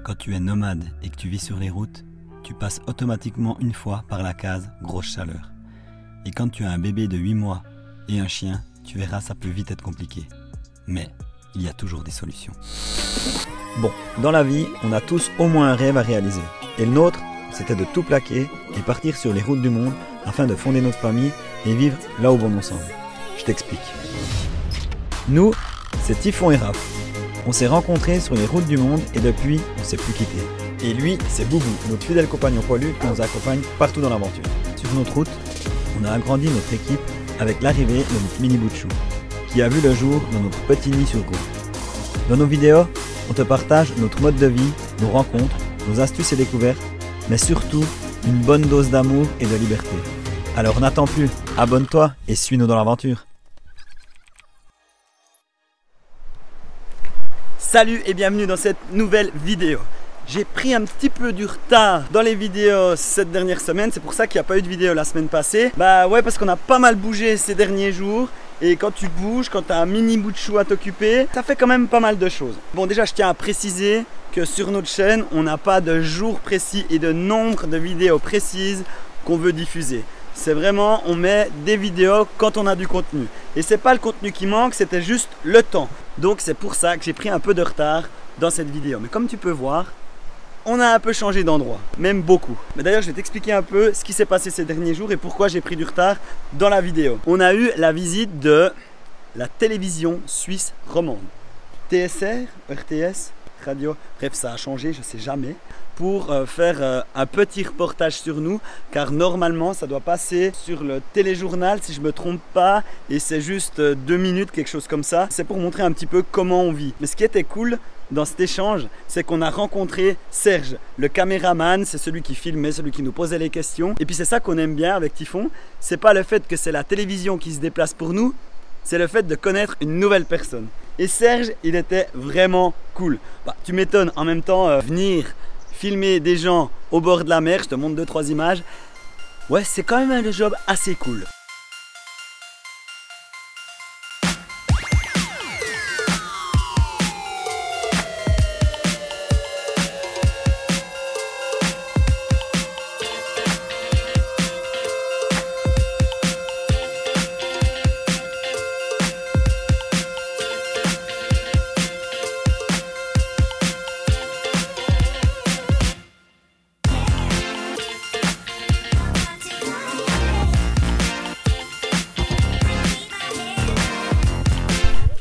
Quand tu es nomade et que tu vis sur les routes, tu passes automatiquement une fois par la case grosse chaleur. Et quand tu as un bébé de 8 mois et un chien, tu verras, ça peut vite être compliqué. Mais il y a toujours des solutions. Bon, dans la vie, on a tous au moins un rêve à réaliser. Et le nôtre, c'était de tout plaquer et partir sur les routes du monde afin de fonder notre famille et vivre là où bon nous semble. Je t'explique. Nous, c'est Typhon et Raph. On s'est rencontrés sur les routes du monde et depuis, on ne s'est plus quittés. Et lui, c'est Boubou, notre fidèle compagnon poilu qui nous accompagne partout dans l'aventure. Sur notre route, on a agrandi notre équipe avec l'arrivée de notre mini bout de chou, qui a vu le jour dans notre petit nid sur groupe. Dans nos vidéos, on te partage notre mode de vie, nos rencontres, nos astuces et découvertes, mais surtout une bonne dose d'amour et de liberté. Alors n'attends plus, abonne-toi et suis-nous dans l'aventure. Salut et bienvenue dans cette nouvelle vidéo. J'ai pris un petit peu du retard dans les vidéos cette dernière semaine, c'est pour ça qu'il n'y a pas eu de vidéo la semaine passée. Bah ouais, parce qu'on a pas mal bougé ces derniers jours. Et quand tu bouges, quand tu as un mini bout de chou à t'occuper, ça fait quand même pas mal de choses. Bon, déjà je tiens à préciser que sur notre chaîne, on n'a pas de jour précis et de nombre de vidéos précises qu'on veut diffuser. C'est vraiment, on met des vidéos quand on a du contenu. Et c'est pas le contenu qui manque, c'était juste le temps. Donc c'est pour ça que j'ai pris un peu de retard dans cette vidéo. Mais comme tu peux voir, on a un peu changé d'endroit, même beaucoup. Mais d'ailleurs, je vais t'expliquer un peu ce qui s'est passé ces derniers jours et pourquoi j'ai pris du retard dans la vidéo. On a eu la visite de la télévision suisse romande. TSR, RTS, radio, bref, ça a changé, je sais jamais. Pour faire un petit reportage sur nous, car normalement ça doit passer sur le téléjournal si je me trompe pas, et c'est juste 2 minutes, quelque chose comme ça. C'est pour montrer un petit peu comment on vit. Mais ce qui était cool dans cet échange, c'est qu'on a rencontré Serge, le caméraman, c'est celui qui filmait, celui qui nous posait les questions. Et puis c'est ça qu'on aime bien avec Typhon, c'est pas le fait que c'est la télévision qui se déplace pour nous, c'est le fait de connaître une nouvelle personne. Et Serge, il était vraiment cool. Bah, tu m'étonnes, en même temps, venir filmer des gens au bord de la mer, je te montre 2-3 images. Ouais, c'est quand même un job assez cool.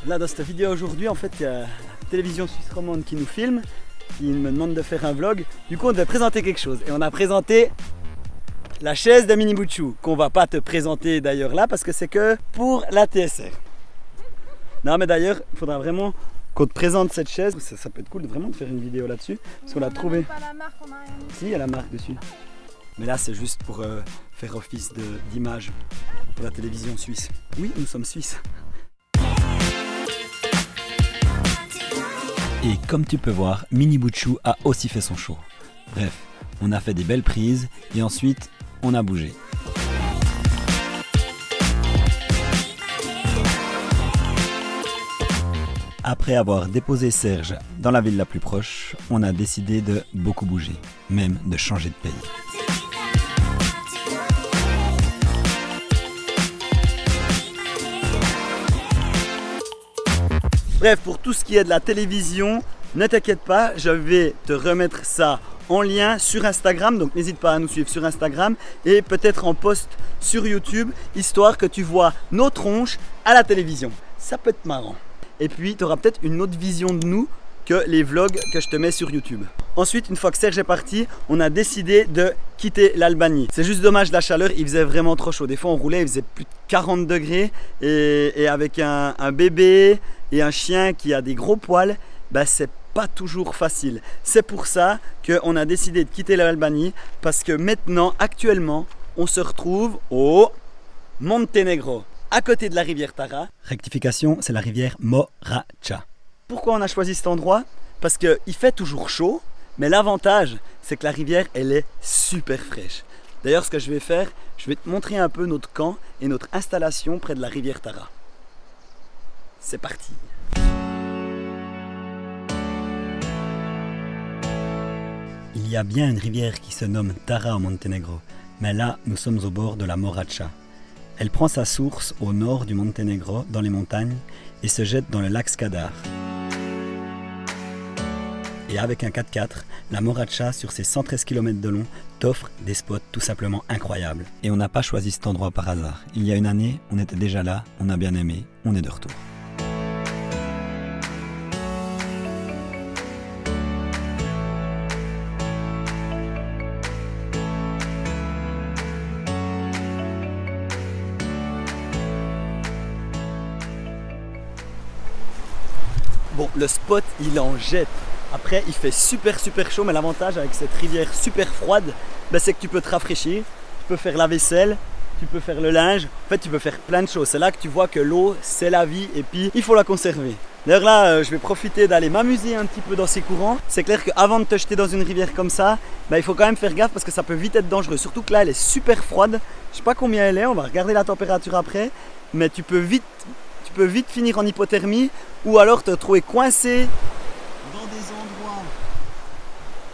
Là, dans cette vidéo aujourd'hui, en fait, il y a la télévision suisse romande qui nous filme, qui me demande de faire un vlog. Du coup, on devait présenter quelque chose. Et on a présenté la chaise de mini bout de chou, qu'on va pas te présenter d'ailleurs là, parce que c'est que pour la TSR. Non, mais d'ailleurs, il faudra vraiment qu'on te présente cette chaise. Ça peut être cool vraiment de faire une vidéo là-dessus, parce qu'on l'a trouvé. Pas la marque, on a rien. Si, il y a la marque dessus. Mais là, c'est juste pour faire office d'image pour la télévision suisse. Oui, nous sommes suisses. Et comme tu peux voir, Mini Bout de Chou a aussi fait son show. Bref, on a fait des belles prises et ensuite on a bougé. Après avoir déposé Serge dans la ville la plus proche, on a décidé de beaucoup bouger, même de changer de pays. Bref, pour tout ce qui est de la télévision, ne t'inquiète pas, je vais te remettre ça en lien sur Instagram, donc n'hésite pas à nous suivre sur Instagram et peut-être en post sur YouTube, histoire que tu vois nos tronches à la télévision. Ça peut être marrant. Et puis, tu auras peut-être une autre vision de nous que les vlogs que je te mets sur YouTube. Ensuite, une fois que Serge est parti, on a décidé de quitter l'Albanie. C'est juste dommage, la chaleur, il faisait vraiment trop chaud. Des fois, on roulait, il faisait plus de 40 degrés. Et avec un bébé et un chien qui a des gros poils, bah, c'est pas toujours facile. C'est pour ça qu'on a décidé de quitter l'Albanie, parce que maintenant, actuellement, on se retrouve au Monténégro, à côté de la rivière Tara. Rectification, c'est la rivière Morača. Pourquoi on a choisi cet endroit? Parce qu'il fait toujours chaud, mais l'avantage, c'est que la rivière, elle est super fraîche. D'ailleurs, ce que je vais faire, je vais te montrer un peu notre camp et notre installation près de la rivière Tara. C'est parti! Il y a bien une rivière qui se nomme Tara au Monténégro, mais là, nous sommes au bord de la Morača. Elle prend sa source au nord du Monténégro, dans les montagnes, et se jette dans le lac Skadar. Et avec un 4x4, la Morača, sur ses 113 km de long, t'offre des spots tout simplement incroyables. Et on n'a pas choisi cet endroit par hasard. Il y a une année, on était déjà là, on a bien aimé, on est de retour. Bon, le spot, il en jette. Après, il fait super chaud, mais l'avantage avec cette rivière super froide, ben, c'est que tu peux te rafraîchir, tu peux faire la vaisselle, tu peux faire le linge, en fait tu peux faire plein de choses. C'est là que tu vois que l'eau, c'est la vie et puis il faut la conserver. D'ailleurs là, je vais profiter d'aller m'amuser un petit peu dans ces courants. C'est clair qu'avant de te jeter dans une rivière comme ça, ben, il faut quand même faire gaffe parce que ça peut vite être dangereux. Surtout que là, elle est super froide. Je sais pas combien elle est, on va regarder la température après, mais tu peux vite finir en hypothermie ou alors te trouver coincé dans des endroits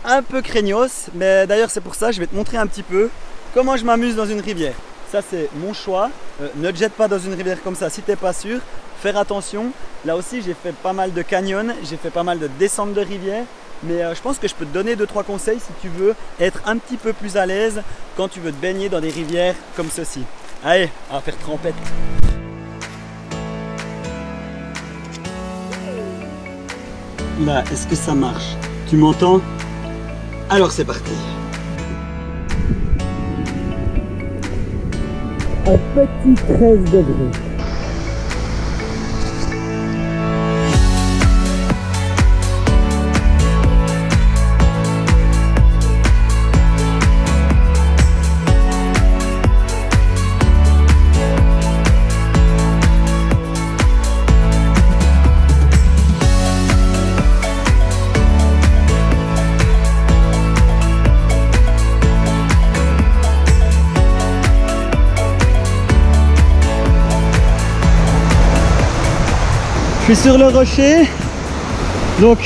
un peu craignos. Mais d'ailleurs c'est pour ça je vais te montrer un petit peu comment je m'amuse dans une rivière. Ça c'est mon choix, ne te jette pas dans une rivière comme ça si t'es pas sûr, faire attention. Là aussi j'ai fait pas mal de canyons, j'ai fait pas mal de descentes de rivière, mais je pense que je peux te donner 2-3 conseils si tu veux être un petit peu plus à l'aise quand tu veux te baigner dans des rivières comme ceci. Allez, on va faire trempette. Là, est-ce que ça marche? Tu m'entends? Alors c'est parti. Un petit 13 degrés. Je suis sur le rocher, donc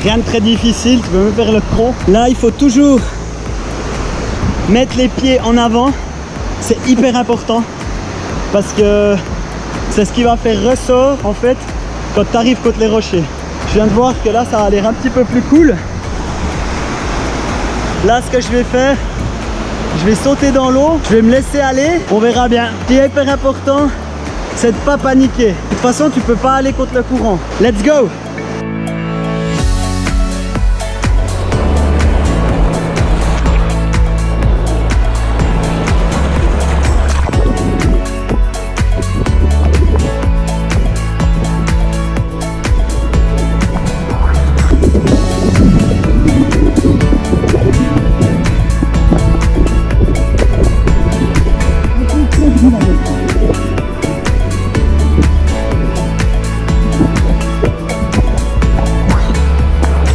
rien de très difficile, tu peux me faire le crawl. Là, il faut toujours mettre les pieds en avant, c'est hyper important parce que c'est ce qui va faire ressort en fait quand tu arrives contre les rochers. Je viens de voir que là, ça a l'air un petit peu plus cool. Là, ce que je vais faire, je vais sauter dans l'eau, je vais me laisser aller, on verra bien. Ce qui est hyper important, c'est de pas paniquer. De toute façon, tu peux pas aller contre le courant. Let's go!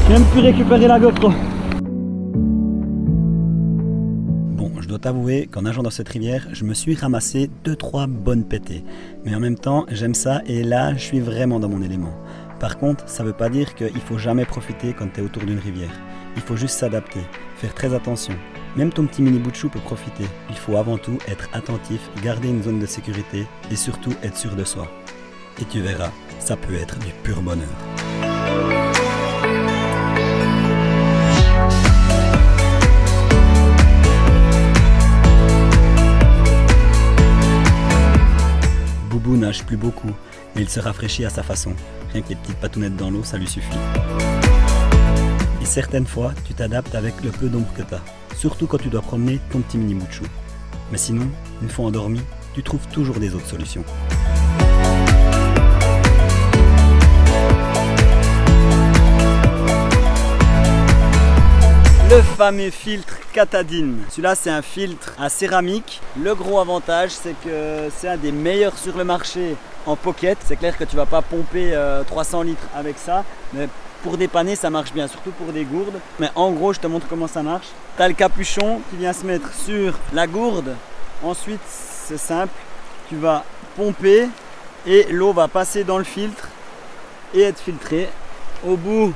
J'ai même pu récupérer la GoPro. Bon, je dois t'avouer qu'en nageant dans cette rivière, je me suis ramassé 2-3 bonnes pétées. Mais en même temps, j'aime ça et là, je suis vraiment dans mon élément. Par contre, ça veut pas dire qu'il faut jamais profiter quand tu es autour d'une rivière. Il faut juste s'adapter, faire très attention. Même ton petit mini bout de chou peut profiter. Il faut avant tout être attentif, garder une zone de sécurité et surtout être sûr de soi. Et tu verras, ça peut être du pur bonheur. Boubou nage plus beaucoup, mais il se rafraîchit à sa façon. Rien que les petites patounettes dans l'eau, ça lui suffit. Et certaines fois, tu t'adaptes avec le peu d'ombre que tu as. Surtout quand tu dois promener ton petit mini bout de chou. Mais sinon, une fois endormi, tu trouves toujours des autres solutions. Le fameux filtre Katadyn. Celui-là, c'est un filtre à céramique. Le gros avantage, c'est que c'est un des meilleurs sur le marché en pocket. C'est clair que tu vas pas pomper 300 litres avec ça, mais pour dépanner, ça marche bien, surtout pour des gourdes. Mais en gros, je te montre comment ça marche. Tu as le capuchon qui vient se mettre sur la gourde. Ensuite, c'est simple, tu vas pomper et l'eau va passer dans le filtre et être filtrée. Au bout,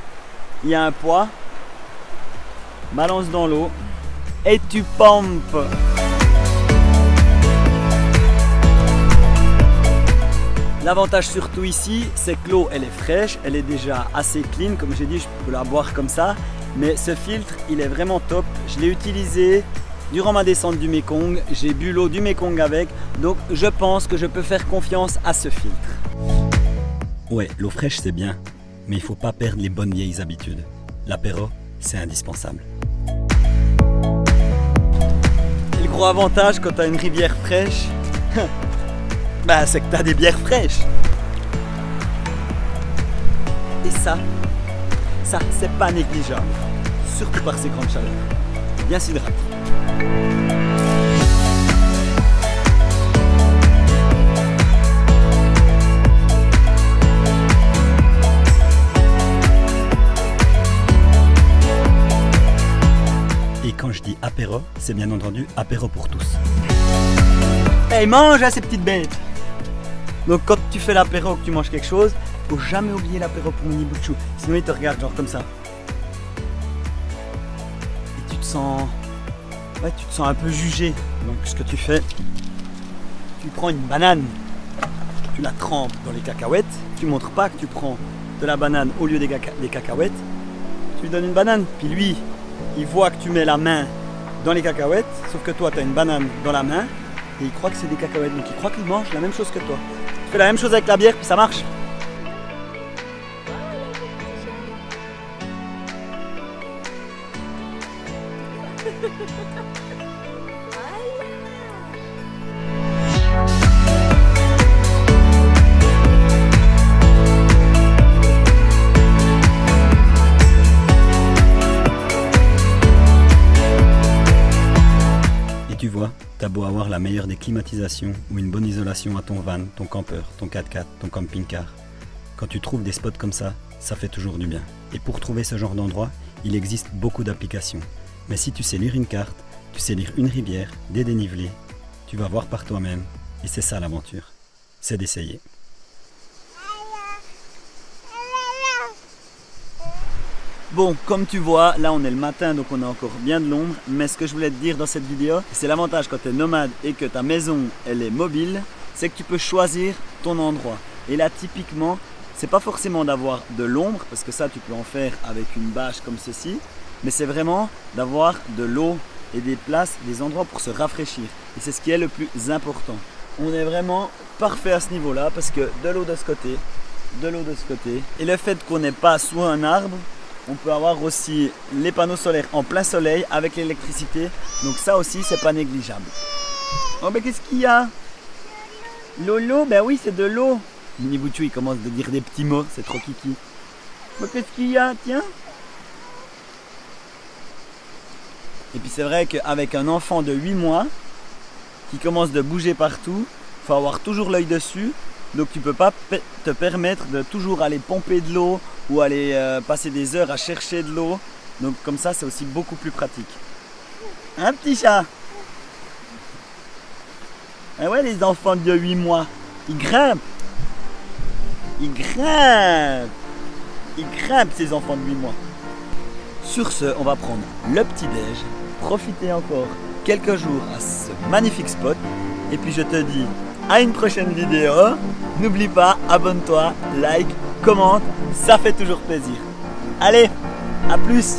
il y a un poids. balance dans l'eau et tu pompes. L'avantage surtout ici, c'est que l'eau elle est fraîche, elle est déjà assez clean, comme j'ai dit je peux la boire comme ça, mais ce filtre il est vraiment top, je l'ai utilisé durant ma descente du Mekong, j'ai bu l'eau du Mekong avec, donc je pense que je peux faire confiance à ce filtre. Ouais, l'eau fraîche c'est bien, mais il ne faut pas perdre les bonnes vieilles habitudes. L'apéro, c'est indispensable. Et le gros avantage quand tu as une rivière fraîche, bah, c'est que tu as des bières fraîches. Et ça c'est pas négligeable, surtout par ces grandes chaleurs. Bien s'hydrater. Et quand je dis apéro, c'est bien entendu apéro pour tous. Hey, mange à ces petites bêtes! Donc quand tu fais l'apéro, que tu manges quelque chose, faut jamais oublier l'apéro pour Mini Butchou. Sinon il te regarde genre comme ça. Et tu te sens un peu jugé. Donc ce que tu fais, tu prends une banane, tu la trempes dans les cacahuètes, tu montres pas que tu prends de la banane au lieu des cacahuètes, tu lui donnes une banane. Puis lui, il voit que tu mets la main dans les cacahuètes, sauf que toi tu as une banane dans la main et il croit que c'est des cacahuètes. Donc il croit qu'il mange la même chose que toi. Tu fais la même chose avec la bière puis ça marche. Et tu vois, t'as beau avoir la meilleure des climatisations ou une bonne isolation à ton van, ton camper, ton 4x4, ton camping-car. Quand tu trouves des spots comme ça fait toujours du bien. Et pour trouver ce genre d'endroit, il existe beaucoup d'applications. Mais si tu sais lire une carte, tu sais lire une rivière, des dénivelés, tu vas voir par toi-même. Et c'est ça l'aventure, c'est d'essayer. Bon, comme tu vois, là on est le matin donc on a encore bien de l'ombre, mais ce que je voulais te dire dans cette vidéo, c'est l'avantage quand tu es nomade et que ta maison elle est mobile, c'est que tu peux choisir ton endroit. Et là typiquement, c'est pas forcément d'avoir de l'ombre, parce que ça tu peux en faire avec une bâche comme ceci, mais c'est vraiment d'avoir de l'eau et des places, des endroits pour se rafraîchir. Et c'est ce qui est le plus important. On est vraiment parfait à ce niveau-là, parce que de l'eau de ce côté, de l'eau de ce côté, et le fait qu'on n'ait pas sous un arbre, on peut avoir aussi les panneaux solaires en plein soleil avec l'électricité. Donc ça aussi, c'est pas négligeable. Oh, mais qu'est-ce qu'il y a? Lolo, ben oui, c'est de l'eau. Mini Butchou, il commence à dire des petits mots, c'est trop kiki. Mais qu'est-ce qu'il y a? Tiens. Et puis c'est vrai qu'avec un enfant de 8 mois qui commence de bouger partout, il faut avoir toujours l'œil dessus. Donc tu ne peux pas te permettre de toujours aller pomper de l'eau ou aller passer des heures à chercher de l'eau. Donc comme ça, c'est aussi beaucoup plus pratique. Un petit chat. Ah ouais, les enfants de 8 mois, ils grimpent. Ils grimpent. Ils grimpent, ces enfants de 8 mois. Sur ce, on va prendre le petit-déj, profiter encore quelques jours à ce magnifique spot. Et puis je te dis à une prochaine vidéo. N'oublie pas, abonne-toi, like, commente, ça fait toujours plaisir. Allez, à plus!